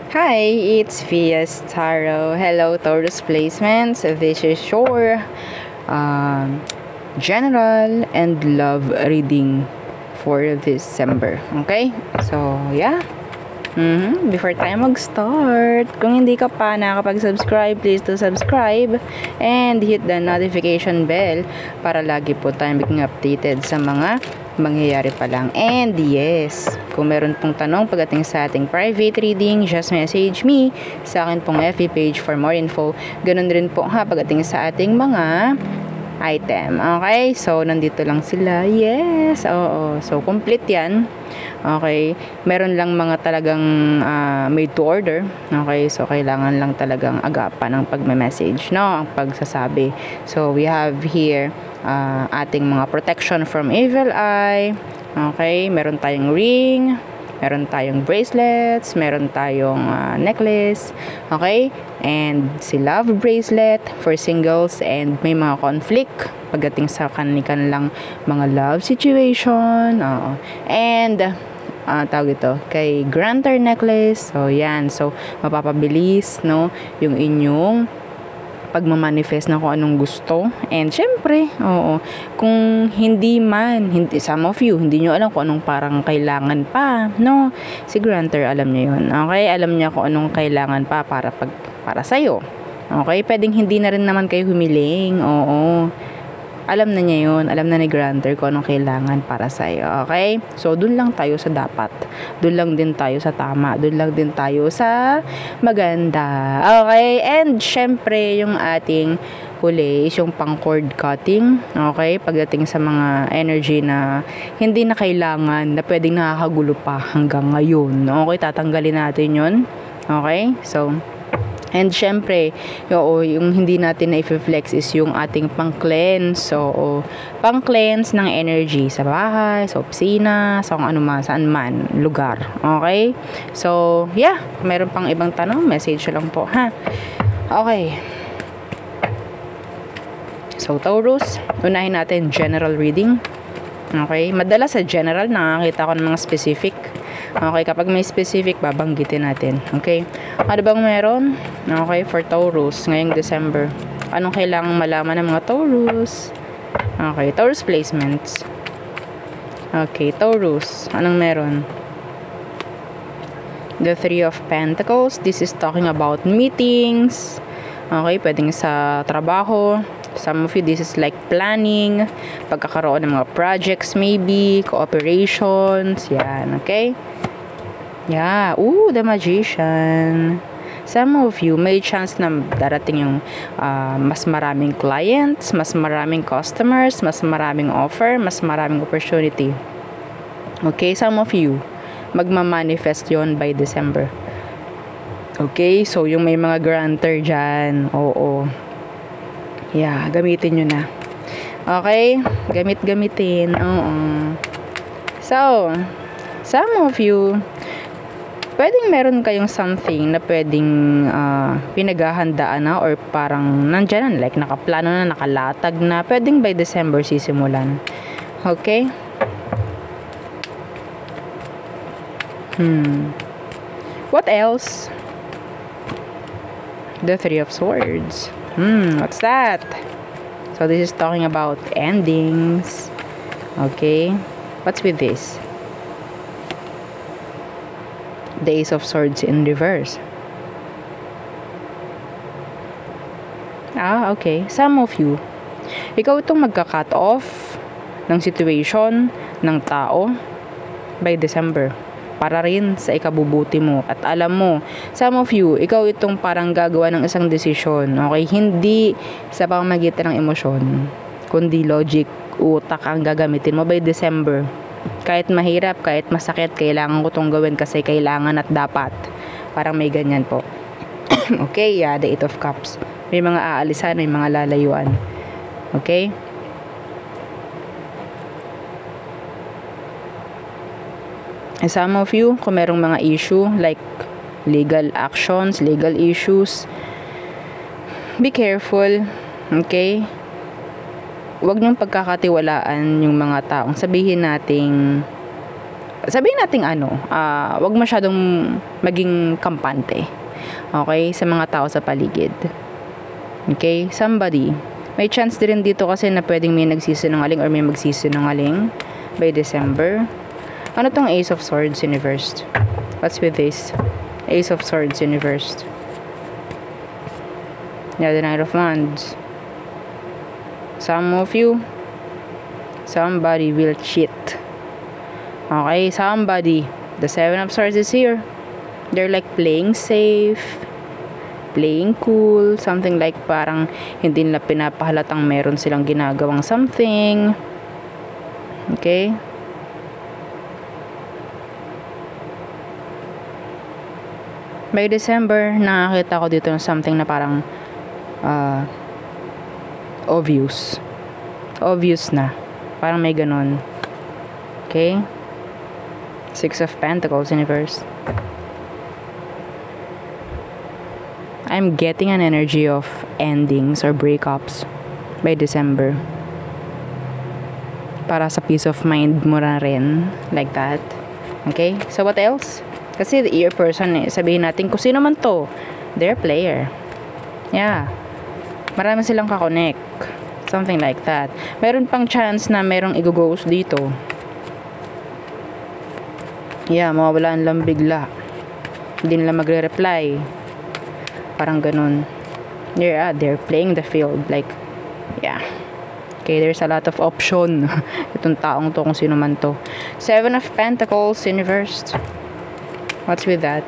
Hi, it's Vias Taro. Hello, Taurus Placements. This is your general and love reading for December. Okay? So, yeah. Before tayo mag-start, kung hindi ka pa nakapag-subscribe, please to subscribe and hit the notification bell para lagi po tayong maging updated sa mga mangyayari pa lang. And yes, kung meron pong tanong pagdating sa ating private reading, just message me sa akin pong FB page for more info. Ganun rin po pagdating sa ating mga item. Okay? So, nandito lang sila. Yes! Oo. So, complete yan. Okay? Meron lang mga talagang made to order. Okay? So, kailangan lang talagang agapan ng pagme-message, no? Ang pagsasabi. So, we have here ating mga protection from evil eye. Okay? Meron tayong ring. Meron tayong bracelets, meron tayong necklace, okay? And si love bracelet for singles and may mga conflict pagdating sa kanilang mga love situation. And tawag ito, kay grantor necklace. So, yan. So, mapapabilis, no? Yung inyong pagmamanifest na kung anong gusto. And syempre, kung some of you, hindi nyo alam kung anong parang kailangan pa, no? Si grantor, alam niya yun. Okay? Alam niya kung anong kailangan pa para sa'yo. Okay? Pwedeng hindi na rin naman kayo humiling. Alam na niya yun. Alam na ni grantor kung anong kailangan para sa'yo. Okay? So, dun lang tayo sa dapat. Dun lang din tayo sa tama. Dun lang din tayo sa maganda. Okay? And, syempre, yung ating huli is yung pang cord cutting. Okay? Pagdating sa mga energy na hindi na kailangan, na pwedeng nakakagulo pa hanggang ngayon. Okay? Tatanggalin natin yun. Okay? So, and syempre, yung hindi natin na-flex is yung ating pang-cleanse. So, pang-cleanse ng energy sa bahay, sa opisina, sa kung ano man, saan man, lugar. Okay? So, yeah. Meron pang ibang tanong, message lang po, ha? Okay. So, Taurus, unahin natin general reading. Okay? Madalas sa general, nakakita ko ng mga specific. Okay, kapag may specific, babanggitin natin. Okay? Ano bang meron? Okay, for Taurus, ngayong December. Anong kailangang malaman ng mga Taurus? Okay, Taurus placements. Okay, Taurus, anong meron? The Three of Pentacles. This is talking about meetings. Okay, pwedeng sa trabaho. Some of you, this is like planning, pagkakaroon ng mga projects maybe, cooperations, yan, okay? Yeah, the Magician. Some of you, may chance na darating yung mas maraming clients, mas maraming customers, mas maraming offer, mas maraming opportunity. Okay, some of you, magmamanifest yon by December. Okay, so yung may mga grantor dyan, yeah, gamitin nyo na. Okay? Gamitin. So, some of you, pwedeng meron kayong something na pwedeng pinaghahandaan na or parang nandyan na, like nakaplano na, nakalatag na. Pwedeng by December sisimulan. Okay? What else? The Three of Swords. What's that? So this is talking about endings. Okay. What's with this? The Ace of Swords in reverse. Okay. Some of you, ikaw itong magka-cut off ng situation, ng tao by December. Para rin sa ikabubuti mo. At alam mo, some of you, ikaw itong parang gagawa ng isang desisyon. Okay? Hindi sa pamamagitan ng emosyon, kundi logic, utak ang gagamitin mo by December. Kahit mahirap, kahit masakit, kailangan ko itong gawin kasi kailangan at dapat. Parang may ganyan po. Okay? Yeah, the Eight of Cups. May mga aalisan, may mga lalayuan. Okay? And some of you, kung merong mga issue like legal actions, legal issues, be careful. Okay? Huwag niyong pagkakatiwalaan yung mga taong sabihin nating sabihin natin wag masyadong maging kampante. Okay? Sa mga tao sa paligid. Okay? Somebody. May chance din dito kasi na pwedeng may nagsisinungaling or may magsisinungaling by December. Ano tong Ace of Swords Universe? What's with this? Ace of Swords Universe. Yeah, the Knight of Wands. Some of you, somebody will cheat. Okay, somebody. The Seven of Swords is here. They're like playing safe, playing cool, something like parang hindi nila pinapahalatang meron silang ginagawang something. Okay? By December, nakakita ko dito ng something na parang obvious. Obvious na. Parang may ganun. Okay? Six of Pentacles Universe. I'm getting an energy of endings or breakups by December. Para sa peace of mind mo na rin. Like that. Okay? So what else? Kasi the ear person, sabihin natin kung sino man to, they're player. Yeah. Marami silang kakonect. Something like that. Meron pang chance na merong i-ghost dito. Yeah, mawawalaan lang bigla. Hindi nila magre-reply. Parang ganun. Yeah, they're playing the field. Like, yeah. Okay, there's a lot of option. Itong taong to, kung sino man to. Seven of Pentacles, Universe. What's with that?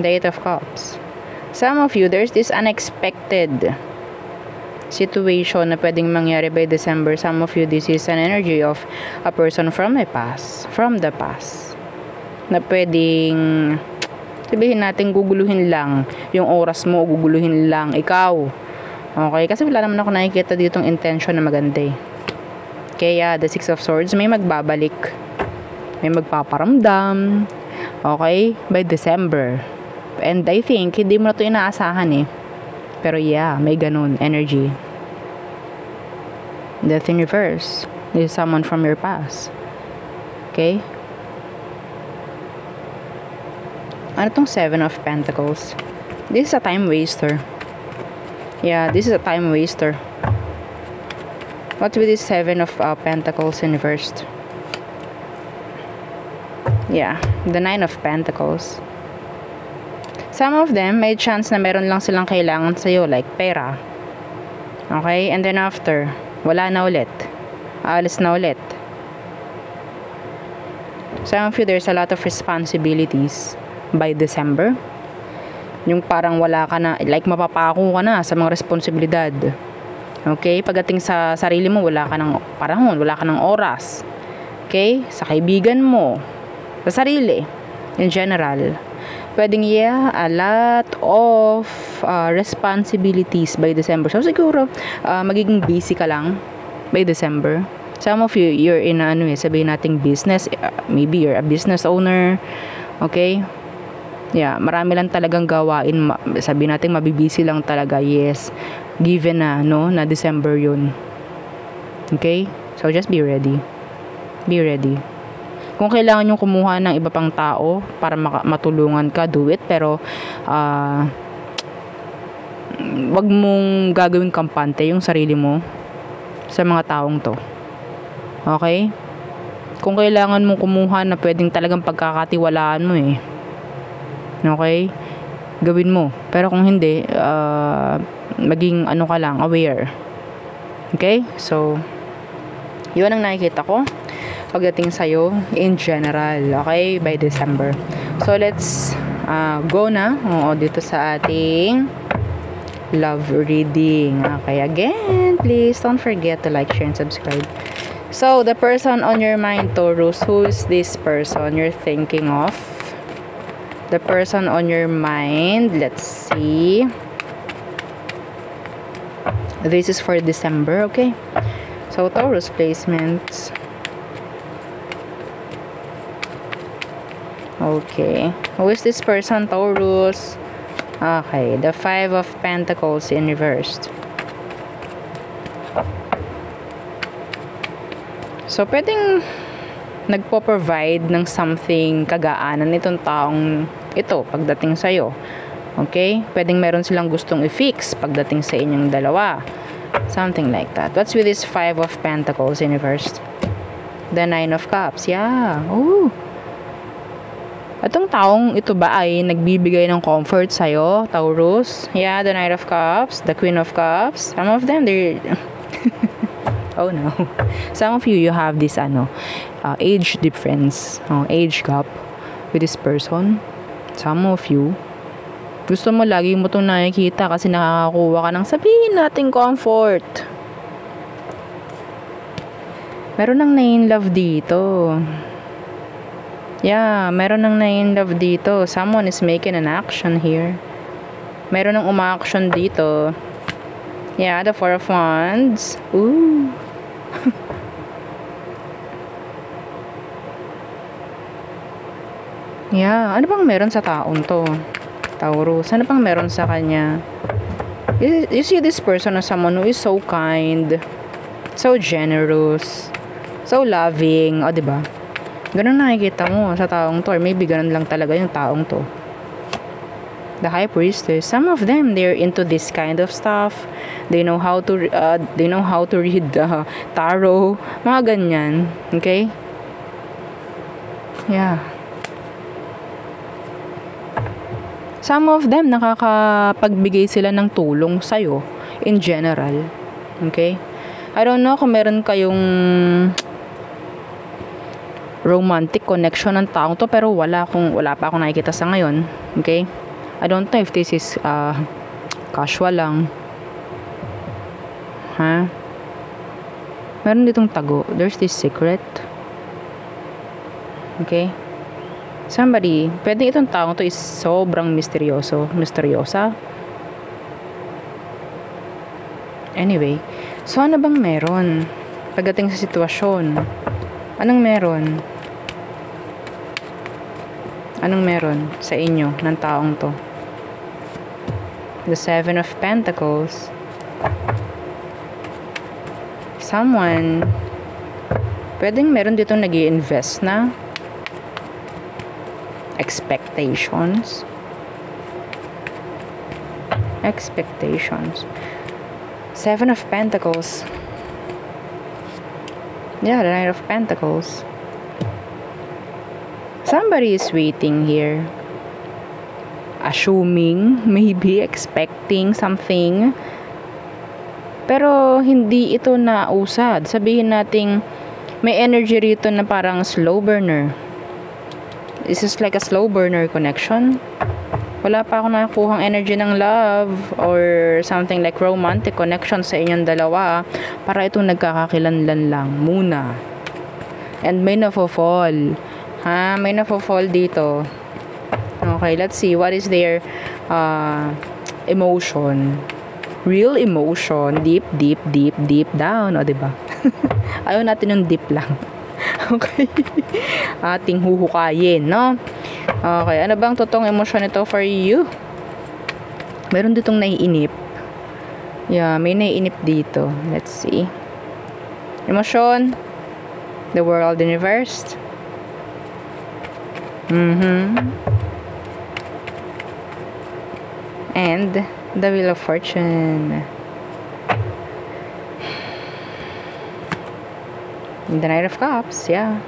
The Eight of Cups. Some of you, there's this unexpected situation na pwedeng mangyari by December. Some of you, this is an energy of a person from the past. From the past. Na pwedeng, sabihin natin, guguluhin lang. Yung oras mo, guguluhin lang. Ikaw. Okay? Kasi wala naman ako nakikita ditong intention na maganda eh. Kaya, the Six of Swords, may magbabalik. May magpaparamdam. Okay? By December. And I think, hindi mo na ito inaasahan eh. Pero yeah, may ganun energy. Death in reverse. This is someone from your past. Okay? Ano tong Seven of Pentacles? This is a time waster. Yeah, this is a time waster. What with this Seven of Pentacles in reverse? Yeah, the Nine of Pentacles. Some of them, may chance na meron lang silang kailangan sa'yo, like pera. Okay? And then after, wala na ulit. Aalis na ulit. Some of you, there's a lot of responsibilities by December. Yung parang wala ka na, like mapapako ka na sa mga responsibilidad. Okay? Pagdating sa sarili mo, wala ka ng panahon, wala ka ng oras. Okay? Sa kaibigan mo. Sa sarili. In general. Pwedeng a lot of responsibilities by December. So siguro, magiging busy ka lang by December. Some of you, you're in sabihin nating business. Maybe you're a business owner. Okay? Yeah, marami lang talagang gawain. Sabihin natin, mabibisi lang talaga. Yes. Given na December yun. Okay? So just be ready. Be ready. Kung kailangan nyo kumuha ng iba pang tao para matulungan ka, do it. Pero, wag mong gagawing kampante yung sarili mo sa mga taong to. Okay? Kung kailangan mong kumuha na pwedeng talagang pagkakatiwalaan mo eh. Okay? Gawin mo. Pero kung hindi, maging ka lang, aware. Okay? So, yun ang nakikita ko pagdating sa'yo in general, okay, by December. So, let's go na dito sa ating love reading. Okay, again, please don't forget to like, share, and subscribe. So, the person on your mind, Taurus, who is this person you're thinking of? The person on your mind, let's see. This is for December, okay? So, Taurus placements. Okay. Who is this person, Taurus? Okay. The Five of Pentacles in reverse. So, pwedeng nagpo-provide ng something kagaanan nitong taong ito pagdating sa'yo. Okay? Pwedeng meron silang gustong i-fix pagdating sa inyong dalawa. Something like that. What's with this 5 of Pentacles, universe? The 9 of Cups. Yeah. Oh. Itong taong ito ba ay nagbibigay ng comfort sa'yo, Taurus? Yeah, the Knight of Cups, the Queen of Cups. Some of them, they're... oh no. Some of you have this, age difference, age gap with this person. Some of you, gusto mo, lagi mo itong nakikita kasi nakakakuha ka ng sabihin nating comfort. Meron nang na-in-love dito. Yeah, meron nang na-in-love dito. Someone is making an action here. Meron nang uma-action dito. Yeah, the 4 of Wands. Ooh. Yeah, ano bang meron sa taong to? Taurus, ano bang meron sa kanya? You see this person as someone who is so kind, so generous, so loving, o diba? Ganun nakikita mo sa taong to, or maybe ganun lang talaga yung taong to. The High Priestess, some of them, they're into this kind of stuff. They know how to read tarot, mga ganyan. Okay? Yeah. Some of them, nakakapagbigay sila ng tulong sa'yo in general. Okay? I don't know kung meron kayong romantic connection ng taong to, pero wala pa akong nakikita sa ngayon. Okay? I don't know if this is casual lang. Ha? Meron ditong tago. There's this secret. Okay? Somebody, pwede itong taong to is sobrang misteryosa. Anyway, so ano bang meron pagdating sa sitwasyon? Anong meron? Anong meron sa inyo ng taong to? The 7 of Pentacles. Someone, pwedeng meron dito nag-i-invest na. Expectations. Expectations. 7 of Pentacles. Yeah, the Knight of Pentacles. Somebody is waiting here. Assuming, maybe expecting something. Pero hindi ito nausad. Sabihin nating may energy rito na parang slow burner. This is like a slow burner connection. Wala pa ako nakuhang energy ng love or something like romantic connection sa inyong dalawa. Para itong nagkakakilanlan lang muna. And may nafo-fall. Ha? May nafo-fall dito. Okay, let's see. What is their emotion? Real emotion. Deep down. O, diba? Ayaw natin yung deep lang. Okay. Ating huhukayin, no? Okay, ano bang totoong emosyon ito for you? Meron ditong naiinip. Yeah, may naiinip dito. Let's see. Emosyon. The world, universe. And the Wheel of Fortune. The Knight of Cups, yeah.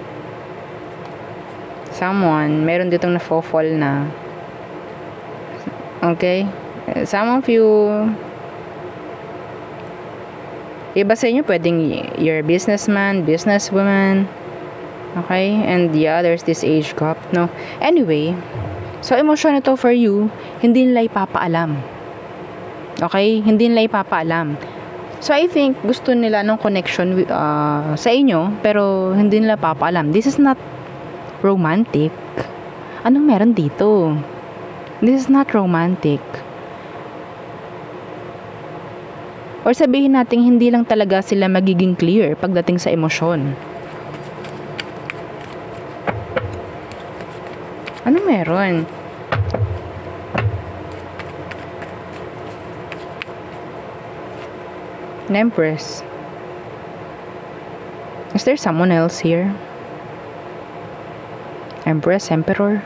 Someone, meron ditong na-fall na. Okay? Some of you, iba sa inyo, pwedeng you're a businessman, businesswoman. Okay? And yeah, there's this age gap, no? Anyway, so emosyon ito for you, hindi nila ipapaalam. Okay? Hindi nila ipapaalam. So I think gusto nila ng connection sa inyo, pero hindi nila papaalam. This is not romantic. Anong meron dito? This is not romantic. Or sabihin natin hindi lang talaga sila magiging clear pagdating sa emosyon. Ano meron? Empress. Is there someone else here? Empress, Emperor.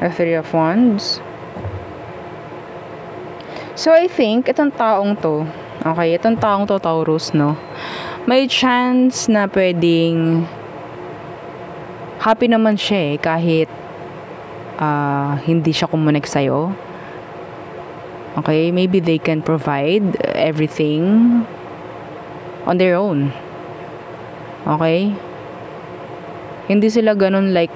A Three of Wands. So, I think, itong taong to, okay, itong taong to, Taurus, no? May chance na pwedeng happy naman siya eh, kahit hindi siya kumunik sa'yo. Okay, maybe they can provide everything on their own. Okay? Hindi sila ganun like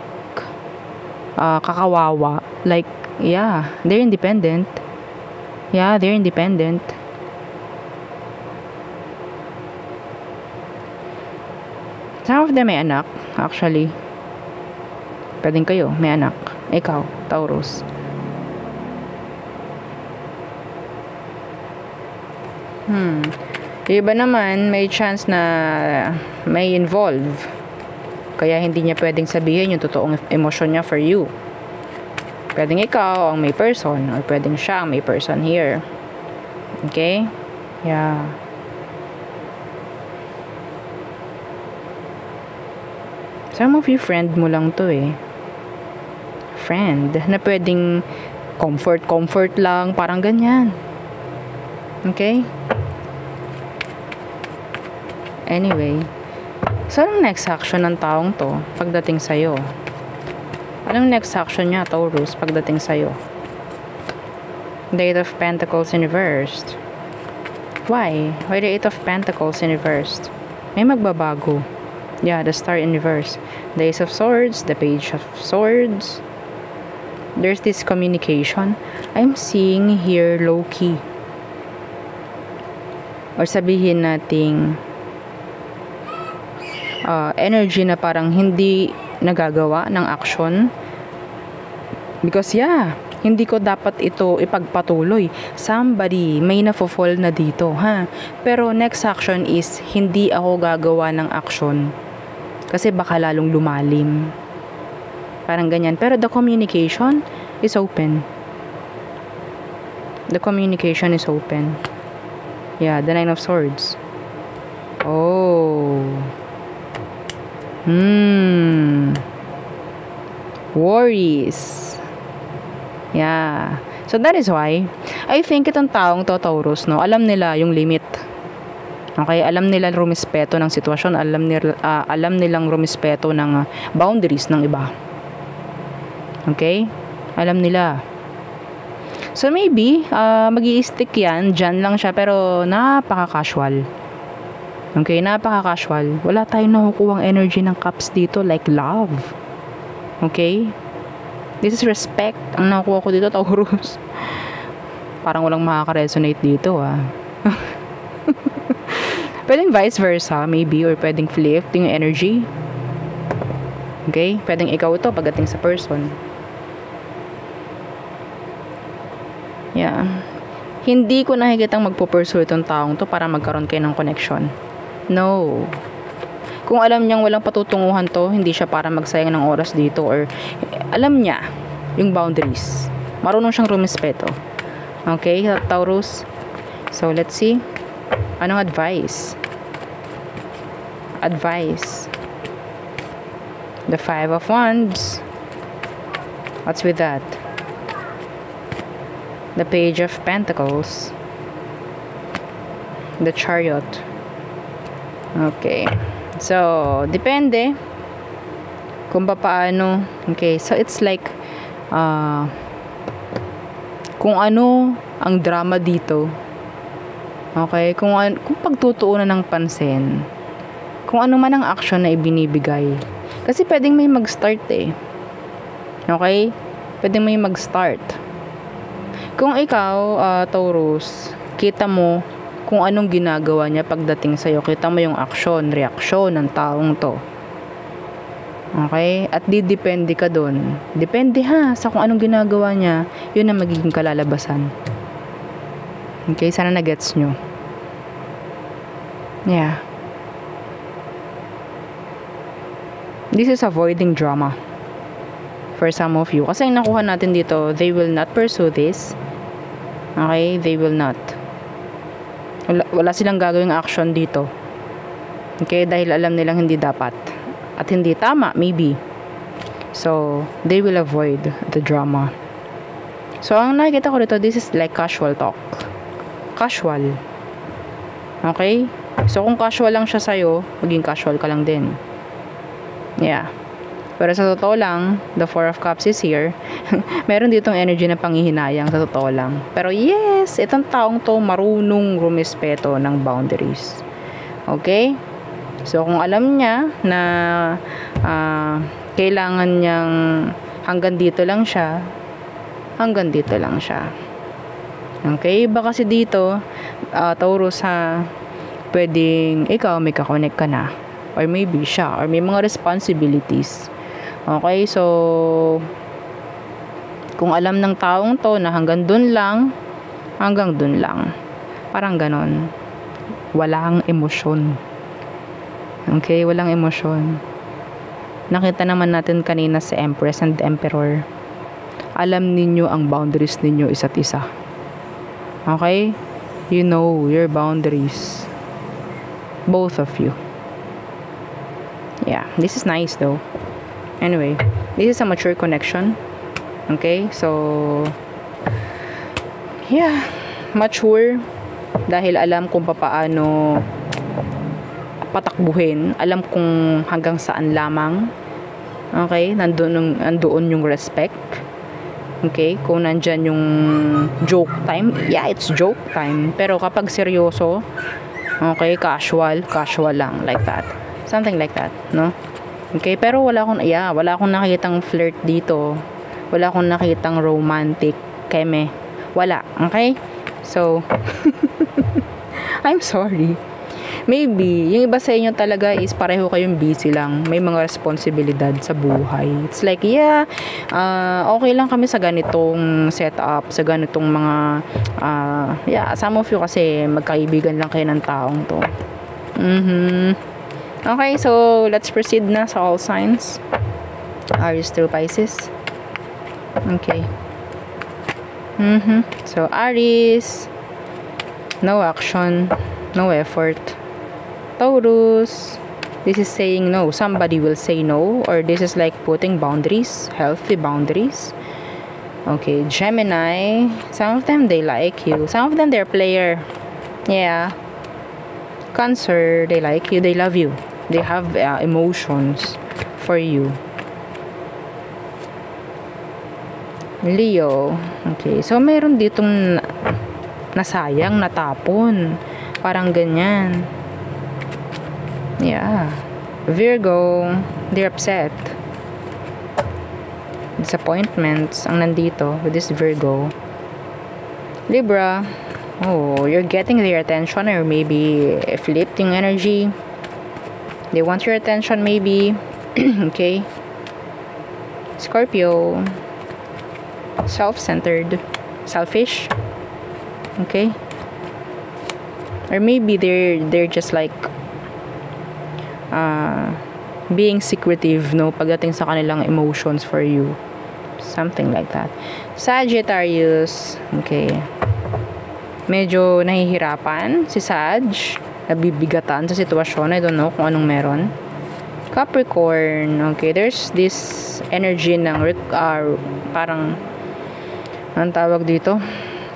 kakawawa. Like, yeah, they're independent. Yeah, they're independent. Some of them may anak, actually. Pwedeng kayo, may anak. Ikaw, Taurus. Yung iba naman, may chance na may involve. Kaya hindi niya pwedeng sabihin yung totoong emosyon niya for you. Pwedeng ikaw ang may person, or pwedeng siya ang may person here. Okay? Yeah. Some of you, friend mo lang to eh. Friend, na pwedeng comfort lang, parang ganyan. Okay? Anyway, so anong next action ng taong to pagdating sa'yo? Anong next action niya, Taurus, pagdating sa'yo? The Eight of Pentacles in reversed. Why? Why the Eight of Pentacles in reversed? May magbabago. Yeah, the Star in reverse. The Ace of Swords, the Page of Swords. There's this communication. I'm seeing here low-key. Or sabihin nating energy na parang hindi nagagawa ng action. Because yeah, hindi ko dapat ito ipagpatuloy. Somebody may nafo-fall na dito, ha? Pero next action is hindi ako gagawa ng action. Kasi baka lalong lumalim. Parang ganyan. Pero the communication is open. The communication is open. Yeah, the Nine of Swords. Oh. Worries. Yeah. So that is why I think itong taong to, Taurus, no, alam nila yung limit. Okay, alam nila rumispeto ng sitwasyon, alam nilang rumispeto ng boundaries ng iba. Okay? Alam nila. So maybe magi-stick yan, dyan lang siya, pero napaka-casual. Okay, napaka-casual. Wala tayong nakukuhang energy ng cups dito like love. Okay? This is respect. Ang nakukuha ko dito, Taurus. Parang walang makaka-resonate dito, ah. Pwedeng vice versa, maybe, or pwedeng flip yung energy. Okay? Pwedeng ikaw ito pagdating sa person. Yeah. Hindi ko nakikitang magpo-pursue itong taong to para magkaroon kayo ng connection. No. Kung alam niyang walang patutunguhan to, hindi siya para magsayang ng oras dito, or alam niya yung boundaries. Marunong siyang rumispeto. Okay, Taurus? So, let's see. Anong advice? Advice. The Five of Wands. What's with that? The Page of Pentacles. The Chariot. Okay. So, depende kung paano. Okay, so it's like kung ano ang drama dito. Okay, kung pagtutuunan ng pansin, kung ano man ang action na ibinibigay. Kasi pwedeng may mag-start eh. Okay? Pwedeng may mag-start. Kung ikaw, Taurus, kita mo kung anong ginagawa niya pagdating sa'yo. Kita mo yung action, reaksyon ng taong to. Okay? At depende ka dun. Depende ha, sa kung anong ginagawa niya, yun ang magiging kalalabasan. Okay? Sana na-gets nyo. Yeah. This is avoiding drama. For some of you. Kasi ang nakuha natin dito, they will not pursue this. Okay? They will not. Wala silang gagawing action dito. Okay? Dahil alam nilang hindi dapat. at hindi tama, maybe. So, they will avoid the drama. So, ang nakikita ko dito, this is like casual talk. Casual. Okay? So, kung casual lang siya sa'yo, maging casual ka lang din. Yeah. Pero sa totoo lang, the Four of Cups is here. Meron ditong energy na panghihinayang sa totoo lang. Pero yes, itong taong to marunong rumispeto ng boundaries. Okay? So, kung alam niya na kailangan niyang hanggang dito lang siya, hanggang dito lang siya. Okay? Iba kasi dito, Taurus ha, pwedeng ikaw may kakonect ka na. Or maybe siya. Or may mga responsibilities. Okay, so kung alam ng taong to na hanggang dun lang, hanggang dun lang. Parang ganon. Walang emosyon. Okay, walang emosyon. Nakita naman natin kanina si Empress and Emperor. Alam ninyo ang boundaries ninyo isa't isa. Okay? You know your boundaries. Both of you. Yeah, this is nice though. Anyway, this is a mature connection. Okay, so yeah, mature dahil alam kung paano patakbuhin, alam kung hanggang saan lamang. Okay, nandoon yung respect. Okay, kung nandyan yung joke time, yeah, it's joke time. Pero kapag seryoso, okay, casual lang, like that. Something like that, no? Okay, pero wala akong nakitang flirt dito. Wala akong nakitang romantic keme. Wala, okay? So, I'm sorry. Maybe, yung iba sa inyo talaga is pareho kayong busy lang. May mga responsibilidad sa buhay. It's like, yeah, okay lang kami sa ganitong setup, sa ganitong mga, yeah, some of you kasi magkaibigan lang kayo ng taong to. Okay, so let's proceed na sa all signs. Aries through Pisces. Okay. So Aries, no action, no effort. Taurus, this is saying no. Somebody will say no, or this is like putting boundaries, healthy boundaries. Okay, Gemini, some of them they like you, some of them they're player. Yeah. Cancer, they like you, they love you. They have emotions for you. Leo, okay, so mayroon ditong nasayang, natapon, parang ganyan. Yeah. Virgo, they're upset. Disappointments ang nandito with this Virgo. Libra, oh, you're getting their attention, or maybe flipped yung energy. They want your attention maybe. Okay. Scorpio, self-centered, selfish. Okay. Or maybe they're just like being secretive, no, pagdating sa kanilang emotions for you. Something like that. Sagittarius, okay. Medyo nahihirapan si Sag. Nabibigatan sa sitwasyon. I don't know kung anong meron. Capricorn, okay, there's this energy ng parang anong tawag dito?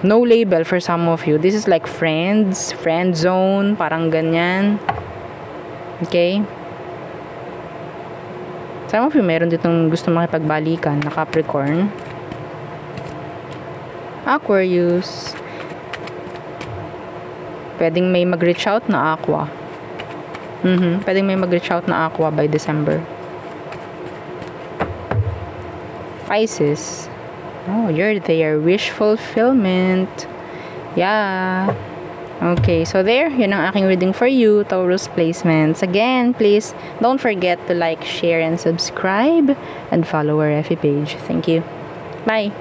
No label for some of you. This is like friends, friend zone, parang ganyan. Okay? Some of you meron ditong gusto makipagbalikan na Capricorn. Aquarius, pwedeng may mag-reach out na Aqua. Pwedeng may mag-reach out na Aqua by December. Pisces, oh, you're there. Wish fulfillment. Yeah. Okay, so there, yun ang aking reading for you, Taurus placements. Again, please don't forget to like, share, and subscribe, and follow our FB page. Thank you. Bye.